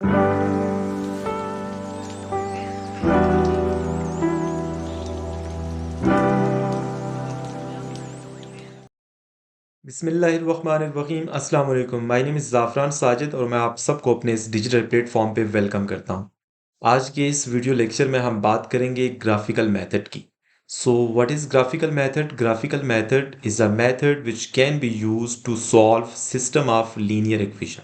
बिस्मिल्लाहिर्रहमानिर्रहीम अस्सलाम वालेकुम। माय नेम इज़ ज़ाफ़रान साजिद और मैं आप सबको अपने इस डिजिटल प्लेटफॉर्म पे वेलकम करता हूँ। आज के इस वीडियो लेक्चर में हम बात करेंगे ग्राफिकल मेथड की। So what is graphical method? Graphical method is a method which can be used to solve system of linear equation.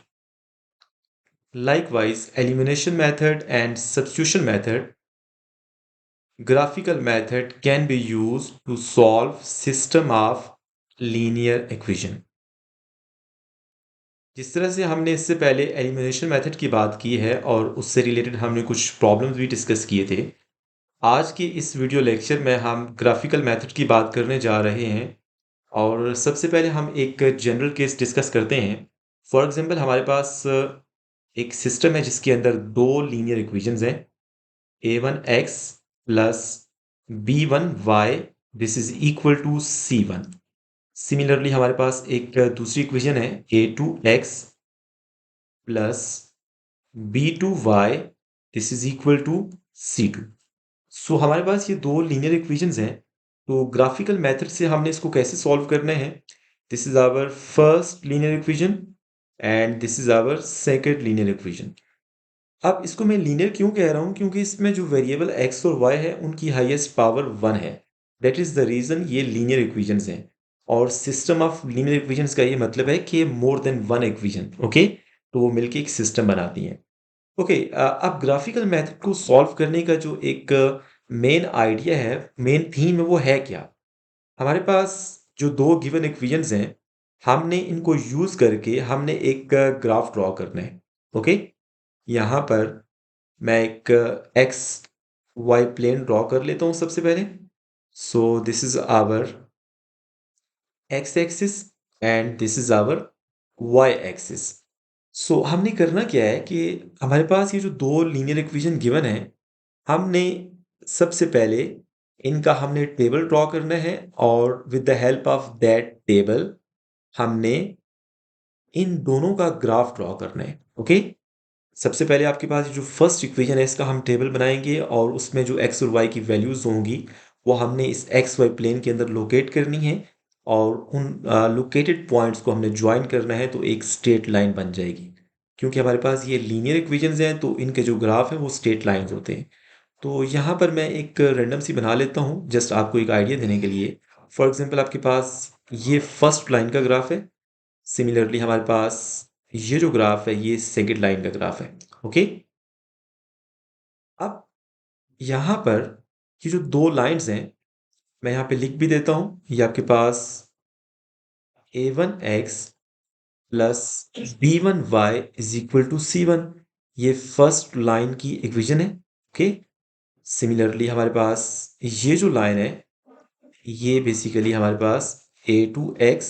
Likewise, elimination method and substitution method, graphical method can be used to solve system of linear equation. जिस तरह से हमने इससे पहले elimination method की बात की है और उससे रिलेटेड हमने कुछ प्रॉब्लम्स भी डिस्कस किए थे, आज के इस वीडियो लेक्चर में हम ग्राफिकल मेथड की बात करने जा रहे हैं। और सबसे पहले हम एक जनरल केस डिस्कस करते हैं। फॉर एग्जांपल हमारे पास एक सिस्टम है जिसके अंदर दो लीनियर इक्वेशंस हैं, a1x plus b1y this is equal to c1। Similarly हमारे पास एक दूसरी इक्वेशन है a2x plus b2y this is equal to c2। So हमारे पास ये दो लीनियर इक्वेशंस हैं। तो ग्राफिकल मेथड से हमने इसको कैसे सॉल्व करना है? This is our first linear equation and this is our second linear equation. अब इसको मैं लीनियर क्यों कह रहा हूँ? क्योंकि इसमें जो वेरिएबल x और y है उनकी हाईएस्ट पावर 1 है। दैट इज द रीजन ये लीनियर इक्वेशंस हैं। और सिस्टम ऑफ लीनियर इक्वेशंस का ये मतलब है कि more than one equation, okay, तो वो मिलके एक सिस्टम बनाती हैं। ओके, अब ग्राफिकल मेथड को सॉल्व करने का जो एक मेन आइडिया है, मेन थीम है, वो है क्या? हमारे पास जो दो गिवन इक्वेशंस हैं, हमने इनको यूज करके हमने एक ग्राफ ड्रॉ करना है। ओके, यहाँ पर मैं एक एक्स वाई प्लेन ड्रॉ कर लेता हूँ सबसे पहले। So this is our x axis and this is our y axis. So हमने करना क्या है कि हमारे पास ये जो दो लीनियर इक्वेशन गिवन है, हमने सबसे पहले इनका हमने टेबल ड्रॉ करना है और with the help of that table हमने इन दोनों का ग्राफ ड्रॉ करना है। ओके, सबसे पहले आपके पास ये जो फर्स्ट इक्वेशन है इसका हम टेबल बनाएंगे और उसमें जो एक्स और वाई की वैल्यूज होंगी वो हमने इस एक्स वाई प्लेन के अंदर लोकेट करनी है और उन लोकेटेड पॉइंट्स को हमने ज्वाइन करना है तो एक स्ट्रेट लाइन बन जाएगी। क्योंकि हमारे पास ये लीनियर इक्वेशंस हैं तो इनके जो ग्राफ हैं वो स्ट्रेट लाइंस होते हैं। तो यहाँ पर मैं एक रैंडम सी बना लेता हूँ जस्ट आपको एक आइडिया देने के लिए। फॉर एग्जाम्पल आपके पास ये फर्स्ट लाइन का ग्राफ है। सिमिलरली हमारे पास ये जो ग्राफ है ये सेकेंड लाइन का ग्राफ है। ओके, अब यहाँ पर ये जो दो लाइंस हैं मैं यहाँ पे लिख भी देता हूँ। ये आपके पास a1x plus b1y is equal to c1, ये फर्स्ट लाइन की इक्वेशन है। ओके, सिमिलरली हमारे पास ये जो लाइन है ये बेसिकली हमारे पास a2x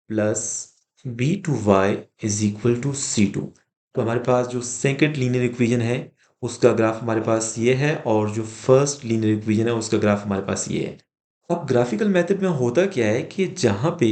plus b2y is equal to c2। तो हमारे पास जो सेकंड लीनियर इक्वेशन है उसका ग्राफ हमारे पास ये है और जो फर्स्ट लीनियर इक्वेशन है उसका ग्राफ हमारे पास ये है। अब ग्राफिकल मेथड में होता क्या है कि जहाँ पे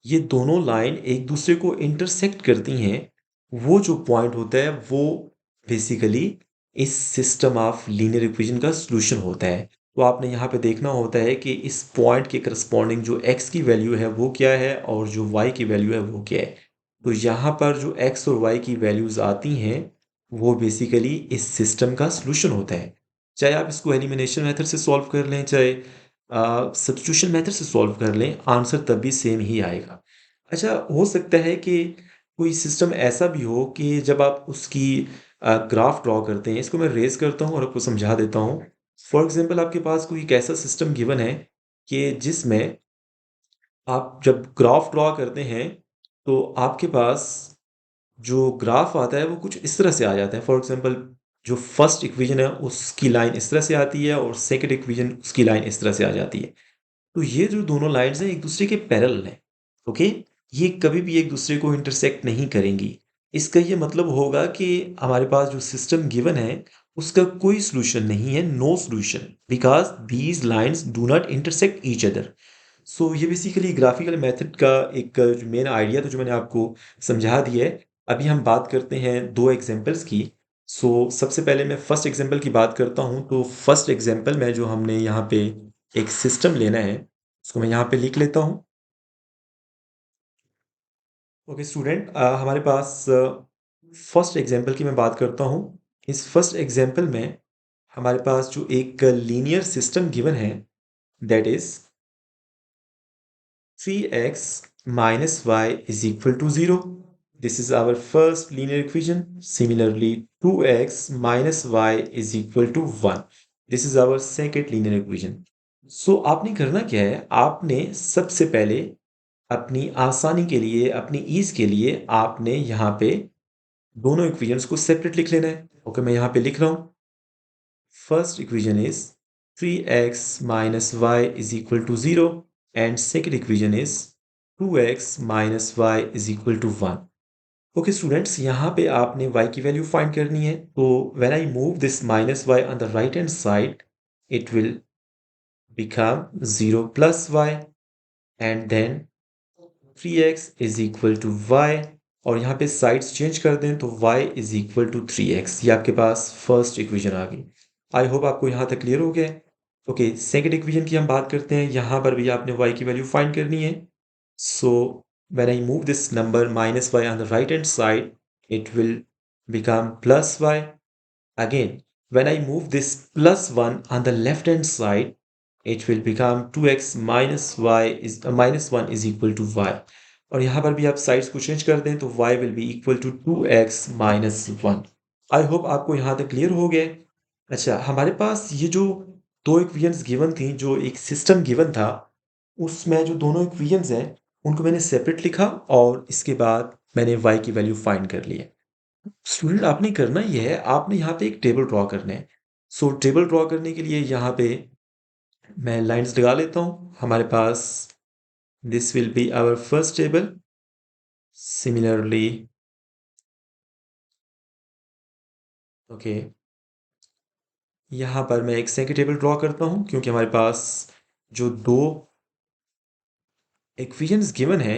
ये दोनों लाइन एक दूसरे को इंटरसेक्ट करती हैं, वो जो पॉइंट होता है वो बेसिकली इस सिस्टम ऑफ लीनियर इक्वेशन का सॉल्यूशन होता है। तो आपने यहाँ पे देखना होता है कि इस पॉइंट के करस्पॉन्डिंग जो x की वैल्यू है वो क्या है और जो y की वैल्यू है वो क्या है। तो यहाँ पर जो x और y की वैल्यूज आती हैं वो बेसिकली इस सिस्टम का सॉल्यूशन होता है। चाहे आप इसको एलिमिनेशन मेथड से सॉल्व कर लें, चाहे सब्स्टिट्यूशन मेथड से सॉल्व कर लें, आंसर तब भी सेम ही आएगा। अच्छा, हो सकता है कि कोई सिस्टम ऐसा भी हो कि जब आप उसकी ग्राफ ड्रॉ करते हैं, इसको मैं रेज करता हूँ और आपको समझा देता हूँ। फॉर एग्जाम्पल आपके पास कोई एक ऐसा सिस्टम गिवन है कि जिसमें आप जब ग्राफ ड्रॉ करते हैं तो आपके पास जो ग्राफ आता है वो कुछ इस तरह से आ जाता है। फॉर एग्जांपल जो फर्स्ट इक्वेशन है उसकी लाइन इस तरह से आती है और सेकंड इक्वेशन उसकी लाइन इस तरह से आ जाती है। तो ये जो दोनों लाइन्स हैं एक दूसरे के पैरेलल हैं। ओके, ये कभी भी एक दूसरे को इंटरसेक्ट नहीं करेंगी। इसका ये मतलब होगा कि हमारे पास जो सिस्टम गिवन है उसका कोई सॉल्यूशन नहीं है, no solution, because these lines do not intersect each other. So ये बेसिकली ग्राफिकल मेथड का एक जो मेन आइडिया था जो मैंने आपको समझा दिया है। अभी हम बात करते हैं दो एग्जांपल्स की। सबसे पहले मैं फर्स्ट एग्जांपल की बात करता हूँ। तो फर्स्ट एग्जांपल में जो हमने यहाँ पे एक सिस्टम लेना है, उसको मैं यहाँ पे लिख लेता हूँ। ओके स्टूडेंट, हमारे पास फर्स्ट एग्जांपल की मैं बात करता हूँ। इस फर्स्ट एग्जांपल में हमारे पास जो एक लीनियर सिस्टम गिवन है, that is 3x minus y is equal to 0. This is our first linear equation. Similarly, 2x minus y is equal to 1. This is our second linear equation. आपने करना क्या है, आपने सबसे पहले अपनी आसानी के लिए, अपनी ईज के लिए आपने यहाँ पे दोनों इक्वेशंस को सेपरेट लिख लेना है। ओके, मैं यहाँ पे लिख रहा हूँ। First equation is 3x minus y is equal to 0 and second equation is 2x minus y is equal to 1. Okay students, यहाँ पे आपने y की वैल्यू फाइंड करनी है। तो when I move this minus y on the right hand side, it will become 0 plus y and then 3x is equal to y। और यहाँ पे साइड्स चेंज कर दें तो y is equal to 3x। ये आपके पास फर्स्ट इक्वेशन आ गई। आई hope आपको यहाँ तक क्लियर हो गया। ओके, सेकंड इक्वेशन की हम बात करते हैं। यहाँ पर भी आपने y की वैल्यू फाइंड करनी है। So when I move this number minus y on the right hand side, it will become plus y। Again when I move this plus 1 on the left hand side, it will become 2x minus 1 is equal to y। और यहाँ पर भी आप sides को change कर दें तो y will be equal to 2x minus 1। I hope आपको यहाँ तक क्लियर हो गया। अच्छा, हमारे पास ये जो दो इक्वेशंस गिवन थी, जो एक सिस्टम गिवन था, उसमें जो दोनों इक्वेशंस हैं उनको मैंने सेपरेट लिखा और इसके बाद मैंने y की वैल्यू फाइंड कर ली है। स्टूडेंट, आपने करना ये है, आपने यहाँ पे एक टेबल ड्रॉ करना है। टेबल ड्रॉ करने के लिए यहाँ पे मैं लाइंस लगा लेता हूँ। हमारे पास this will be our first table. Similarly, okay, यहाँ पर मैं एक सेकंड टेबल ड्रॉ करता हूँ क्योंकि हमारे पास जो दो इक्वेशंस गिवन है,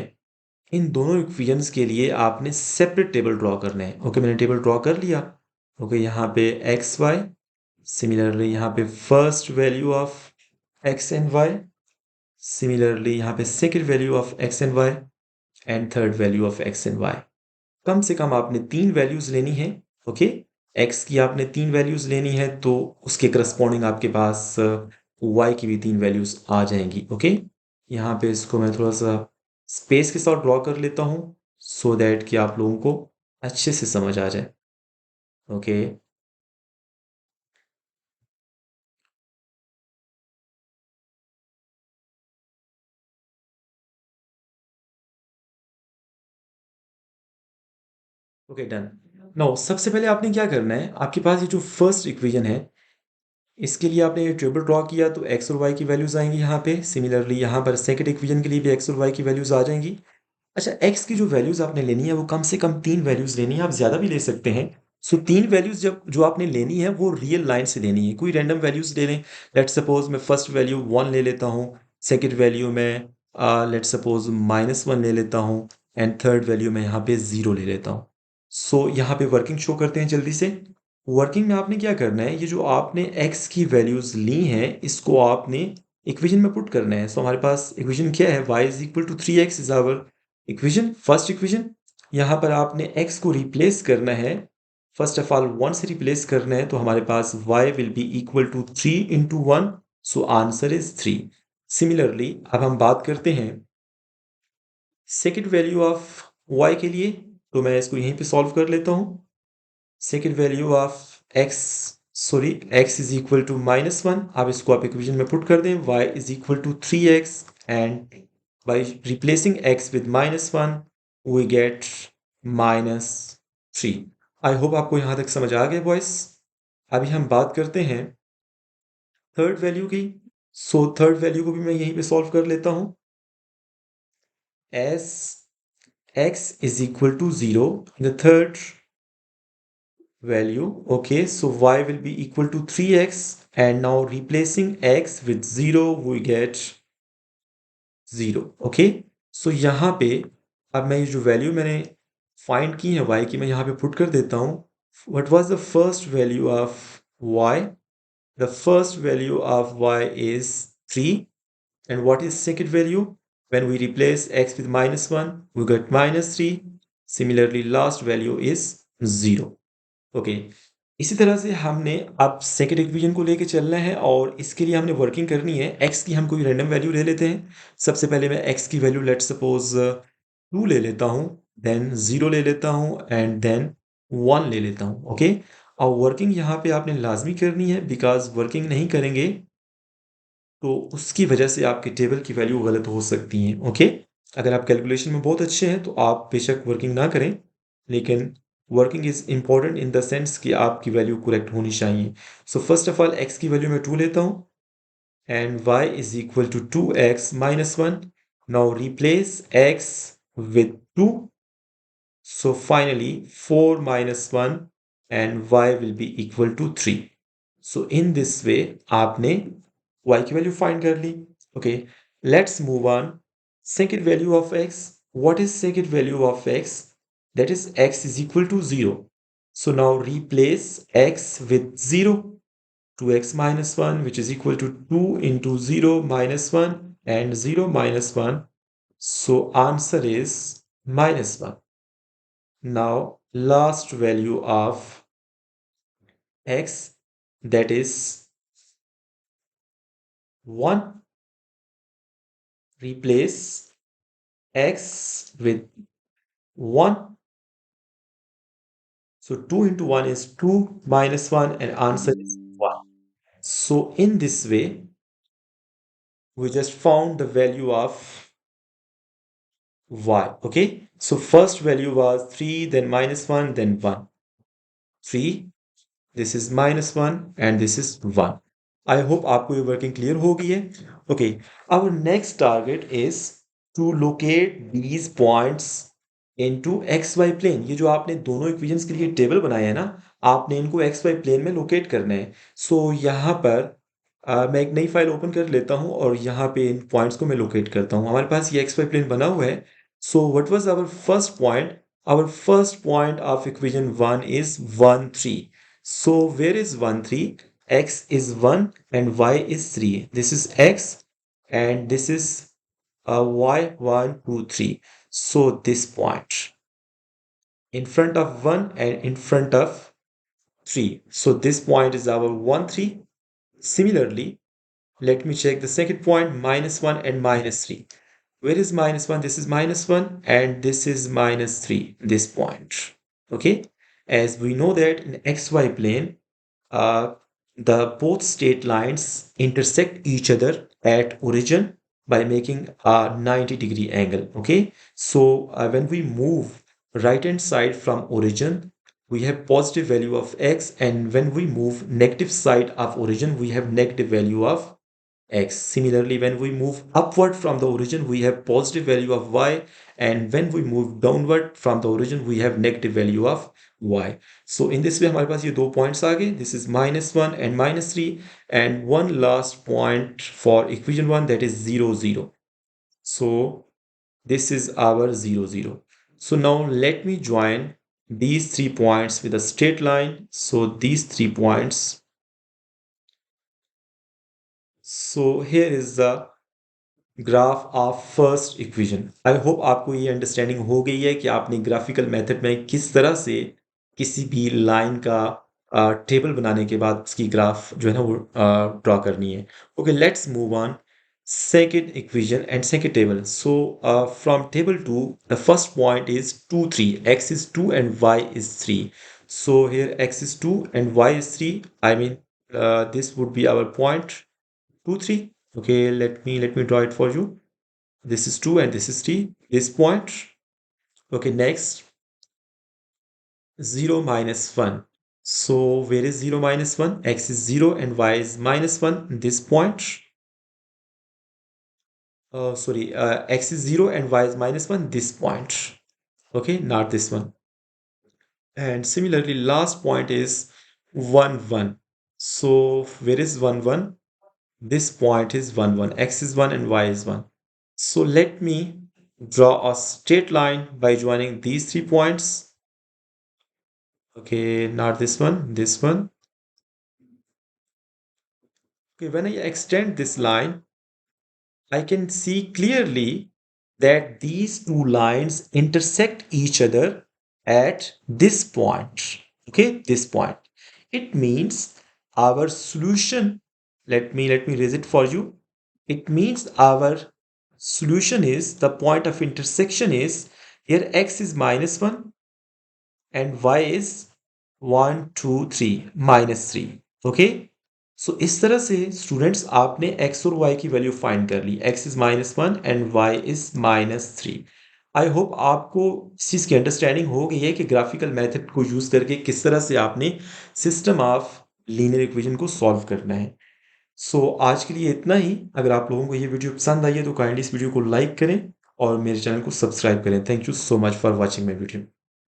इन दोनों इक्वेशंस के लिए आपने सेपरेट टेबल ड्रॉ करना है। ओके, मैंने टेबल ड्रॉ कर लिया। ओके, यहाँ पे एक्स वाई, सिमिलरली यहाँ पे first value of x and y, similarly यहाँ पे second value of x and y and third value of x and y. कम से कम आपने तीन वैल्यूज लेनी है। ओके, एक्स की आपने तीन वैल्यूज लेनी है तो उसके करस्पॉन्डिंग आपके पास वाई की भी तीन वैल्यूज आ जाएंगी। ओके, यहाँ पे इसको मैं थोड़ा सा स्पेस के साथ ड्रॉ कर लेता हूँ सो दैट कि आप लोगों को अच्छे से समझ आ जाए। Okay, okay done. नो, सबसे पहले आपने क्या करना है, आपके पास ये जो फर्स्ट इक्वेशन है, इसके लिए आपने ये टेबल ड्रॉ किया तो एक्स और वाई की वैल्यूज आएंगी यहाँ पे। सिमिलरली यहाँ पर सेकंड इक्वेशन के लिए भी एक्स और वाई की वैल्यूज आ जाएंगी। अच्छा, एक्स की जो वैल्यूज आपने लेनी है वो कम से कम तीन वैल्यूज लेनी है, आप ज्यादा भी ले सकते हैं। तीन वैल्यूज जब जो आपने लेनी है वो रियल लाइन से लेनी है, कोई रैंडम वैल्यूज ले लें। लेट सपोज मैं फर्स्ट वैल्यू 1 ले लेता हूँ, सेकंड वैल्यू में लेट सपोज -1 ले लेता हूँ एंड थर्ड वैल्यू में यहाँ पे 0 ले लेता हूँ। यहाँ पे वर्किंग शो करते हैं जल्दी से। वर्किंग में आपने क्या करना है, ये जो आपने एक्स की वैल्यूज ली हैं इसको आपने इक्वेशन में पुट करना है। हमारे पास इक्वेशन क्या है, y is equal to 3x is our equation, first equation. यहाँ पर आपने x को रिप्लेस करना है, फर्स्ट ऑफ ऑल 1 से रिप्लेस करना है तो हमारे पास y will be equal to 3 into 1। Answer is 3। Similarly अब हम बात करते हैं सेकेंड वैल्यू ऑफ y के लिए, तो मैं इसको यहीं पे सॉल्व कर लेता हूँ। Second value of x, sorry, x is equal to -1। अब इसको आप इक्वेशन में पुट कर दें, y is equal to 3x and by replacing x with -1 we get -3। I hope आपको यहाँ तक समझ आ गया बॉयस। अभी हम बात करते हैं थर्ड वैल्यू की। थर्ड वैल्यू को भी मैं यहीं पे सॉल्व कर लेता हूँ। as x is equal to 0, the third value, okay, so y will be equal to 3x and now replacing x with 0 we get 0। Okay, यहाँ पे अब मैं ये जो वैल्यू मैंने फाइंड की है y की, मैं यहाँ पे पुट कर देता हूँ। What was the first value of y? The first value of y is 3. And what is second value? When we replace x with -1, we get -3. Similarly, last value is 0. Okay, इसी तरह से हमने अब second equation को लेके चलना है और इसके लिए हमने वर्किंग करनी है। x की हम कोई रैंडम वैल्यू ले लेते हैं। सबसे पहले मैं x की वैल्यू लेट सपोज 2 ले लेता हूँ, देन 0 ले लेता हूँ एंड देन 1 ले लेता हूँ। ओके, और वर्किंग यहाँ पे आपने लाजमी करनी है, बिकॉज वर्किंग नहीं करेंगे तो उसकी वजह से आपके टेबल की वैल्यू गलत हो सकती हैं। ओके, अगर आप कैलकुलेशन में बहुत अच्छे हैं तो आप बेशक वर्किंग ना करें, लेकिन working is important in the sense कि आपकी वैल्यू करेक्ट होनी चाहिए। So first of all x की वैल्यू मैं 2 लेता हूँ and y is equal to 2x minus 1. Now replace x with 2. So finally 4 minus 1 and y will be equal to 3. So in this way आपने y की value find कर ली। Okay, let's move on. Second value of x, what is second value of x? That is x is equal to 0. So now replace x with 0. 2x minus 1 which is equal to 2 into 0 minus 1 and 0 minus 1. So answer is -1. Now last value of x, that is 1. Replace x with 1. So 2 into 1 is 2 minus 1 and answer is 1. So in this way, we just found the value of y. Okay, so first value was 3, then -1, then 1. 3, this is -1 and this is 1. I hope आपको ये working clear हो गई है। Okay, our next target is to locate these points into xy plane. ये जो आपने दोनों equations के लिए टेबल बनाया है ना, आपने इनको xy प्लेन में लोकेट करना है। सो यहाँ पर मैं एक नई फाइल ओपन कर लेता हूँ और यहाँ पे इन पॉइंट्स को मैं लोकेट करता हूँ। हमारे पास ये xy प्लेन बना हुआ है। So what was our first point? Our first point of equation 1 is 1, 3. So where is 1, 3? X is 1 and y is 3. This is x and this is y, 1, 2, 3. So this point in front of 1 and in front of 3. So this point is our 1, 3. Similarly, let me check the second point, -1 and -3. Where is -1? This is -1 and this is -3, this point. Okay, as we know that in xy plane, uh, the both straight lines intersect each other at origin by making a 90-degree angle. Okay, so when we move right hand side from origin, we have positive value of x, and when we move negative side of origin, we have negative value of x. Similarly, when we move upward from the origin, we have positive value of y, and when we move downward from the origin, we have negative value of y. So in this way हमारे पास ये दो points आ गए. This is -1 and -3, and one last point for equation 1, that is 0, 0. So this is our 0, 0. So now let me join these 3 points with a straight line. So these 3 points. So here is the graph of first equation. I hope आपको ये understanding हो गई है कि आपने graphical method में किस तरह से किसी भी लाइन का टेबल बनाने के बाद उसकी ग्राफ जो है ना वो ड्रॉ करनी है। Okay, let's move on second equation and second table. So from table 2, the first point is 2, 3. X is 2 and y is 3. So here x is 2 and y is 3. I mean, this would be our point 2, 3. Okay, let me draw it for you. This is 2 and this is 3, this point. Okay, next 0 minus 1. So where is 0 minus 1? X is 0 and y is -1, this point. Sorry, x is 0 and y is -1, this point. Okay, not this one. And similarly, last point is 1, 1. So where is 1, 1? This point is 1, 1. X is 1 and y is 1. So let me draw a straight line by joining these 3 points. Okay, not this one, this one. Okay, when I extend this line, I can see clearly that these two lines intersect each other at this point. Okay, this point. It means our solution, let me raise it for you. It means our solution is the point of intersection is here x is -1 and y is 1 2 3 -3. Okay, सो इस तरह से students आपने x और y की value find कर ली। x is -1 and y is -3। I hope आपको इस चीज़ की अंडरस्टैंडिंग हो गई है कि ग्राफिकल मेथड को यूज़ करके किस तरह से आपने सिस्टम ऑफ लीनियर इक्वेशन को सॉल्व करना है। सो आज के लिए इतना ही। अगर आप लोगों को ये वीडियो पसंद आई है तो काइंडली इस वीडियो को लाइक करें और मेरे चैनल को सब्सक्राइब करें। Thank you so much for watching my video.